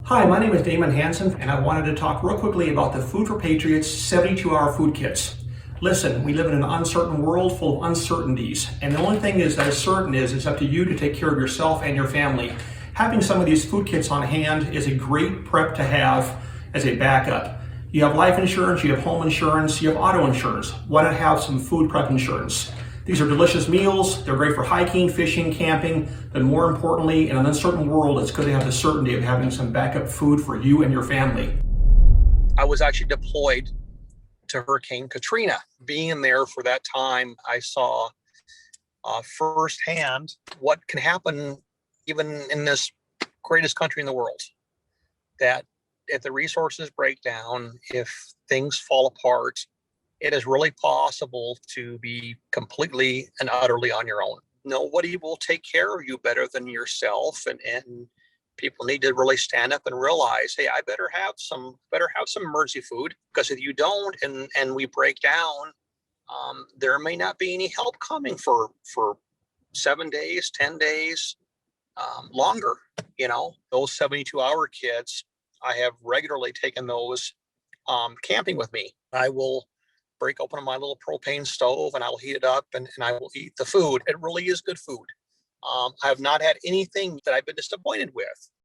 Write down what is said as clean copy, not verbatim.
Hi, my name is Damon and I wanted to talk real quickly about the Food for Patriots 72-hour food kits. Listen, we live in an uncertain world full of uncertainties, and the only thing is that is certain is it's up to you to take care of yourself and your family. Having some of these food kits on hand is a great prep to have as a backup. You have life insurance, you have home insurance, you have auto insurance. Why not have some food prep insurance? These are delicious meals. They're great for hiking, fishing, camping, but more importantly, in an uncertain world, it's good to have the certainty of having some backup food for you and your family. I was actually deployed to Hurricane Katrina. Being there for that time, I saw firsthand what can happen even in this greatest country in the world. That if the resources break down, if things fall apart, it is really possible to be completely and utterly on your own. Nobody will take care of you better than yourself, and people need to really stand up and realize, hey, I better have some emergency food, because if you don't and we break down, there may not be any help coming for 7 days, 10 days, longer. Those 72-hour kits, I have regularly taken those camping with me. I will break open my little propane stove and I will heat it up and I will eat the food. It really is good food. I have not had anything that I've been disappointed with.